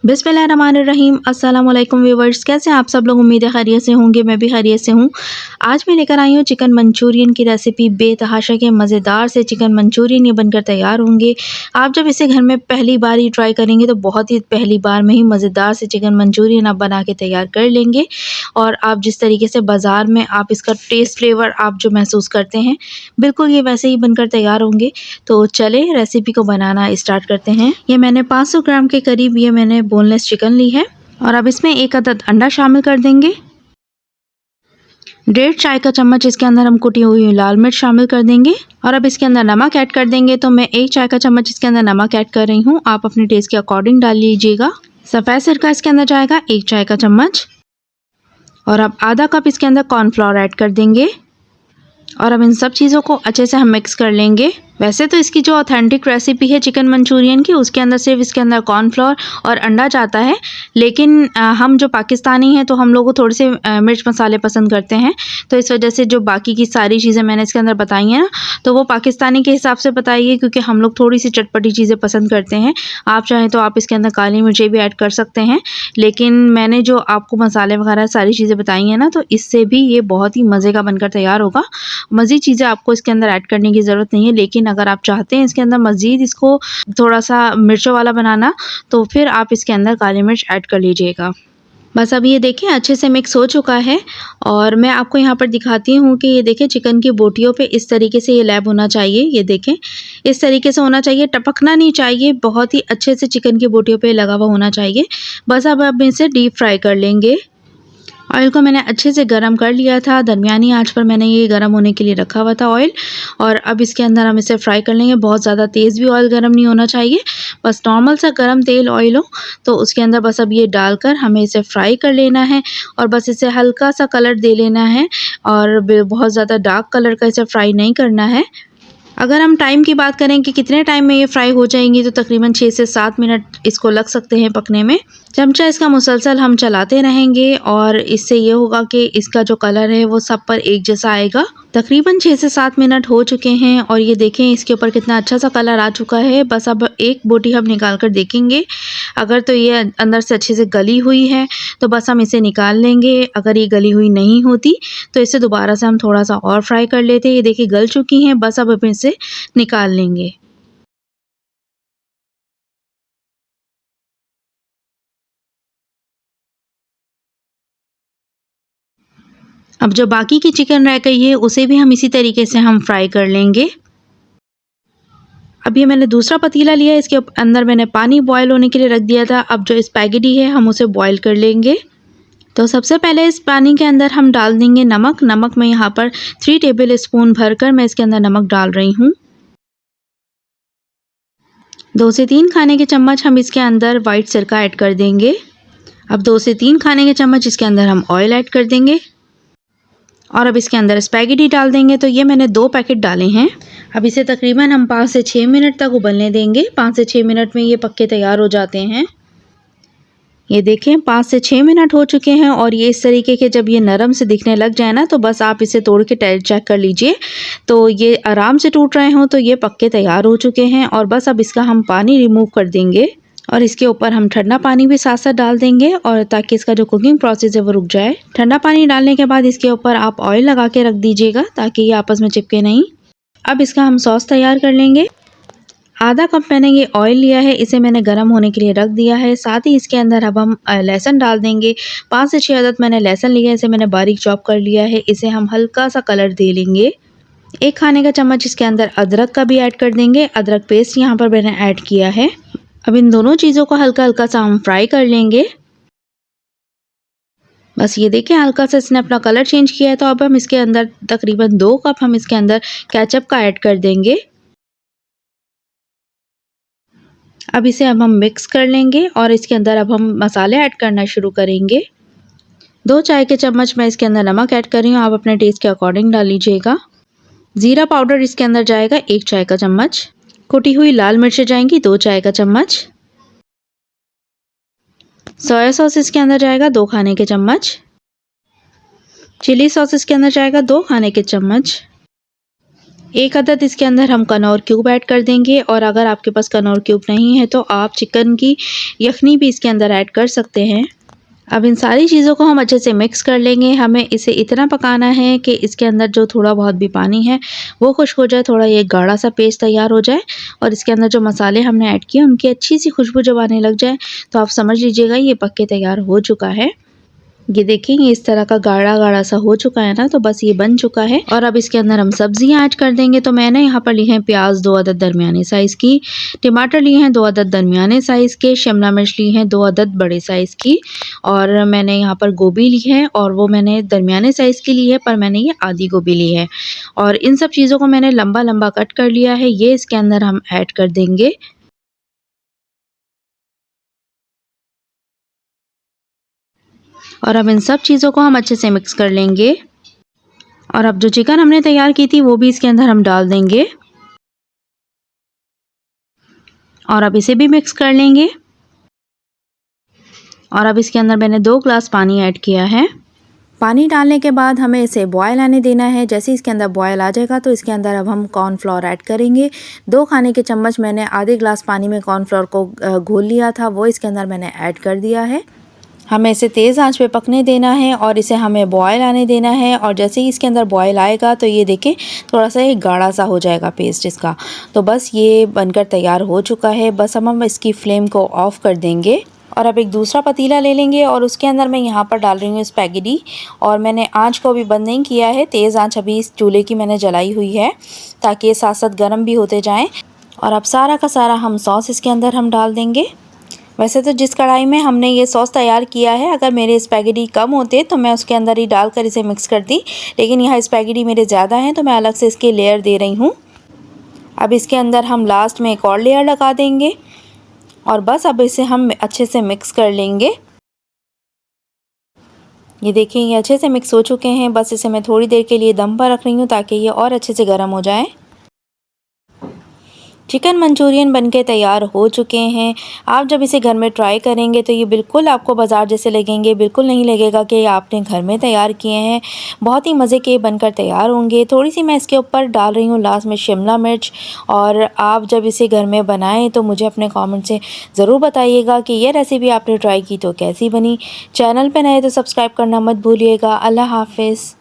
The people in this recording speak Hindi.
बिस्मिल्लाहिर्रहमानिर्रहीम। अस्सलाम वालेकुम व्यूवर्स, कैसे हैं आप सब लोग। उम्मीद है खैरियत से होंगे, मैं भी खैरियत से हूँ। आज मैं लेकर आई हूँ चिकन मंचूरियन की रेसिपी। बेतहाशा के मज़ेदार से चिकन मंचूरियन ये बनकर तैयार होंगे। आप जब इसे घर में पहली बार ही ट्राई करेंगे तो बहुत ही पहली बार में ही मज़ेदार से चिकन मंचूरियन आप बना के तैयार कर लेंगे। और आप जिस तरीके से बाज़ार में आप इसका टेस्ट फ्लेवर आप जो महसूस करते हैं, बिल्कुल ये वैसे ही बनकर तैयार होंगे। तो चले रेसिपी को बनाना स्टार्ट करते हैं। ये मैंने 500 ग्राम के करीब ये मैंने बोनलेस चिकन ली है और अब इसमें 1 अदद अंडा शामिल कर देंगे। 1.5 चाय का चम्मच इसके अंदर हम कुटी हुई लाल मिर्च शामिल कर देंगे और अब इसके अंदर नमक ऐड कर देंगे। तो मैं 1 चाय का चम्मच इसके अंदर नमक ऐड कर रही हूँ, आप अपने टेस्ट के अकॉर्डिंग डाल लीजिएगा। सफ़ेद सिरका इसके अंदर जाएगा 1 चाय का चम्मच और अब आधा कप इसके अंदर कॉर्नफ्लोर ऐड कर देंगे और अब इन सब चीज़ों को अच्छे से हम मिक्स कर लेंगे। वैसे तो इसकी जो ऑथेंटिक रेसिपी है चिकन मंचूरियन की, उसके अंदर सिर्फ इसके अंदर कॉर्नफ्लोर और अंडा जाता है, लेकिन हम जो पाकिस्तानी हैं तो हम लोग थोड़े से मिर्च मसाले पसंद करते हैं। तो इस वजह से जो बाकी की सारी चीज़ें मैंने इसके अंदर बताई हैं ना, तो वो पाकिस्तानी के हिसाब से बताइए, क्योंकि हम लोग थोड़ी सी चटपटी चीज़ें पसंद करते हैं। आप चाहें तो आप इसके अंदर काली मिर्चें भी ऐड कर सकते हैं, लेकिन मैंने जो आपको मसाले वगैरह सारी चीज़ें बताई हैं ना, तो इससे भी ये बहुत ही मज़े का बनकर तैयार होगा। मज़ीद चीज़ें आपको इसके अंदर ऐड करने की ज़रूरत नहीं है, लेकिन अगर आप चाहते हैं इसके अंदर मज़ीद इसको थोड़ा सा मिर्चों वाला बनाना, तो फिर आप इसके अंदर काली मिर्च ऐड कर लीजिएगा। बस अब ये देखें अच्छे से मिक्स हो चुका है और मैं आपको यहाँ पर दिखाती हूँ कि ये देखें चिकन की बोटियों पे इस तरीके से ये लैब होना चाहिए। ये देखें इस तरीके से होना चाहिए, टपकना नहीं चाहिए, बहुत ही अच्छे से चिकन की बोटियों पे लगा हुआ होना चाहिए। बस अब इसे डीप फ्राई कर लेंगे। ऑयल को मैंने अच्छे से गरम कर लिया था, दरमियानी आंच पर मैंने ये गरम होने के लिए रखा हुआ था ऑयल। और अब इसके अंदर हम इसे फ्राई कर लेंगे। बहुत ज़्यादा तेज़ भी ऑयल गरम नहीं होना चाहिए, बस नॉर्मल सा गरम तेल ऑयल हो, तो उसके अंदर बस अब ये डालकर हमें इसे फ्राई कर लेना है और बस इसे हल्का सा कलर दे लेना है और बहुत ज़्यादा डार्क कलर का इसे फ्राई नहीं करना है। अगर हम टाइम की बात करें कि कितने टाइम में ये फ्राई हो जाएंगी, तो तकरीबन 6 से 7 मिनट इसको लग सकते हैं पकने में। चमचा इसका मुसलसल हम चलाते रहेंगे और इससे ये होगा कि इसका जो कलर है वो सब पर एक जैसा आएगा। तकरीबन 6 से 7 मिनट हो चुके हैं और ये देखें इसके ऊपर कितना अच्छा सा कलर आ चुका है। बस अब एक बोटी हम निकाल कर देखेंगे, अगर तो ये अंदर से अच्छे से गली हुई है तो बस हम इसे निकाल लेंगे। अगर ये गली हुई नहीं होती तो इसे दोबारा से हम थोड़ा सा और फ्राई कर लेते हैं। ये देखिए गल चुकी हैं, बस अब इसे निकाल लेंगे। अब जो बाकी की चिकन रह गई है उसे भी हम इसी तरीके से हम फ्राई कर लेंगे। अब ये मैंने दूसरा पतीला लिया है, इसके अंदर मैंने पानी बॉयल होने के लिए रख दिया था। अब जो स्पैगेटी है हम उसे बॉयल कर लेंगे। तो सबसे पहले इस पानी के अंदर हम डाल देंगे नमक। नमक मैं यहाँ पर 3 टेबल स्पून भरकर मैं इसके अंदर नमक डाल रही हूँ। 2 से 3 खाने के चम्मच हम इसके अंदर वाइट सिरका ऐड कर देंगे। अब 2 से 3 खाने के चम्मच इसके अंदर हम ऑयल ऐड कर देंगे और अब इसके अंदर स्पैगेटी डाल देंगे। तो ये मैंने 2 पैकेट डाले हैं। अब इसे तकरीबन हम 5 से 6 मिनट तक उबलने देंगे। 5 से 6 मिनट में ये पक्के तैयार हो जाते हैं। ये देखें 5 से 6 मिनट हो चुके हैं और ये इस तरीके के जब ये नरम से दिखने लग जाए ना, तो बस आप इसे तोड़ के चेक कर लीजिए। तो ये आराम से टूट रहे हों तो ये पक्के तैयार हो चुके हैं और बस अब इसका हम पानी रिमूव कर देंगे और इसके ऊपर हम ठंडा पानी भी साथ साथ डाल देंगे, और ताकि इसका जो कुकिंग प्रोसेस है वो रुक जाए। ठंडा पानी डालने के बाद इसके ऊपर आप ऑयल लगा के रख दीजिएगा ताकि ये आपस में चिपके नहीं। अब इसका हम सॉस तैयार कर लेंगे। आधा कप मैंने ये ऑयल लिया है, इसे मैंने गर्म होने के लिए रख दिया है। साथ ही इसके अंदर अब हम लहसुन डाल देंगे। 5 से 6 अदद मैंने लहसुन लिया है, इसे मैंने बारीक चॉप कर लिया है। इसे हम हल्का सा कलर दे लेंगे। 1 खाने का चम्मच इसके अंदर अदरक का भी ऐड कर देंगे। अदरक पेस्ट यहाँ पर मैंने ऐड किया है। अब इन दोनों चीज़ों को हल्का हल्का सा हम फ्राई कर लेंगे। बस ये देखें हल्का सा इसने अपना कलर चेंज किया है। तो अब हम इसके अंदर तकरीबन 2 कप हम इसके अंदर केचप का ऐड कर देंगे। अब इसे अब हम मिक्स कर लेंगे और इसके अंदर अब हम मसाले ऐड करना शुरू करेंगे। 2 चाय के चम्मच मैं इसके अंदर नमक ऐड कर रही हूँ, आप अपने टेस्ट के अकॉर्डिंग डाल लीजिएगा। ज़ीरा पाउडर इसके अंदर जाएगा 1 चाय का चम्मच। कुटी हुई लाल मिर्चें जाएंगी 2 चाय का चम्मच। सोया सॉस इसके अंदर जाएगा 2 खाने के चम्मच। चिली सॉस इसके अंदर जाएगा 2 खाने के चम्मच। 1 अदद इसके अंदर हम कनौर क्यूब ऐड कर देंगे और अगर आपके पास कनौर क्यूब नहीं है तो आप चिकन की यखनी भी इसके अंदर ऐड कर सकते हैं। अब इन सारी चीज़ों को हम अच्छे से मिक्स कर लेंगे। हमें इसे इतना पकाना है कि इसके अंदर जो थोड़ा बहुत भी पानी है वो खुश्क हो जाए, थोड़ा ये गाढ़ा सा पेस्ट तैयार हो जाए और इसके अंदर जो मसाले हमने ऐड किए उनकी अच्छी सी खुशबू जब आने लग जाए तो आप समझ लीजिएगा ये पक के तैयार हो चुका है। ये देखिए ये इस तरह का गाढ़ा-गाढ़ा सा हो चुका है ना, तो बस ये बन चुका है और अब इसके अंदर हम सब्जियाँ ऐड कर देंगे। तो मैंने यहाँ पर ली हैं प्याज 2 अदद दरमियाने साइज़ की, टमाटर लिए हैं 2 अदद दरमियाने साइज़ के, शिमला मिर्च ली हैं 2 अदद बड़े साइज़ की और मैंने यहाँ पर गोभी ली है और वो मैंने दरमियाने साइज़ की ली है, पर मैंने ये आधी गोभी ली है और इन सब चीज़ों को मैंने लंबा-लंबा कट कर लिया है। ये इसके अंदर हम ऐड कर देंगे। और अब इन सब चीज़ों को हम अच्छे से मिक्स कर लेंगे और अब जो चिकन हमने तैयार की थी वो भी इसके अंदर हम डाल देंगे और अब इसे भी मिक्स कर लेंगे और अब इसके अंदर मैंने 2 ग्लास पानी ऐड किया है। पानी डालने के बाद हमें इसे बॉयल आने देना है। जैसे इसके अंदर बॉयल आ जाएगा तो इसके अंदर अब हम कॉर्नफ्लोर ऐड करेंगे। 2 खाने के चम्मच मैंने आधे ग्लास पानी में कॉर्नफ्लोर को घोल लिया था, वो इसके अंदर मैंने ऐड कर दिया है। हमें इसे तेज़ आंच पे पकने देना है और इसे हमें बॉयल आने देना है और जैसे ही इसके अंदर बॉयल आएगा तो ये देखें थोड़ा सा ये गाढ़ा सा हो जाएगा पेस्ट इसका। तो बस ये बनकर तैयार हो चुका है। बस हम इसकी फ्लेम को ऑफ़ कर देंगे और अब एक दूसरा पतीला ले लेंगे और उसके अंदर मैं यहाँ पर डाल रही हूँ स्पैगेटी और मैंने आँच को अभी बंद नहीं किया है, तेज़ आँच अभी इस चूल्हे की मैंने जलाई हुई है ताकि ये साथ साथ गर्म भी होते जाएँ। और अब सारा का सारा हम सॉस इसके अंदर हम डाल देंगे। वैसे तो जिस कढ़ाई में हमने ये सॉस तैयार किया है, अगर मेरे स्पैगेटी कम होते तो मैं उसके अंदर ही डालकर इसे मिक्स करती, लेकिन यहाँ स्पैगेटी मेरे ज़्यादा हैं तो मैं अलग से इसके लेयर दे रही हूँ। अब इसके अंदर हम लास्ट में एक और लेयर लगा देंगे और बस अब इसे हम अच्छे से मिक्स कर लेंगे। ये देखिए ये अच्छे से मिक्स हो चुके हैं। बस इसे मैं थोड़ी देर के लिए दम पर रख रही हूँ ताकि ये और अच्छे से गर्म हो जाए। चिकन मंचूरियन बनके तैयार हो चुके हैं। आप जब इसे घर में ट्राई करेंगे तो ये बिल्कुल आपको बाज़ार जैसे लगेंगे, बिल्कुल नहीं लगेगा कि आपने घर में तैयार किए हैं। बहुत ही मज़े के बनकर तैयार होंगे। थोड़ी-सी मैं इसके ऊपर डाल रही हूँ लास्ट में शिमला मिर्च और आप जब इसे घर में बनाएँ तो मुझे अपने कमेंट से ज़रूर बताइएगा कि ये रेसिपी आपने ट्राई की तो कैसी बनी। चैनल पे नए तो सब्सक्राइब करना मत भूलिएगा। अल्लाह हाफ़िज़।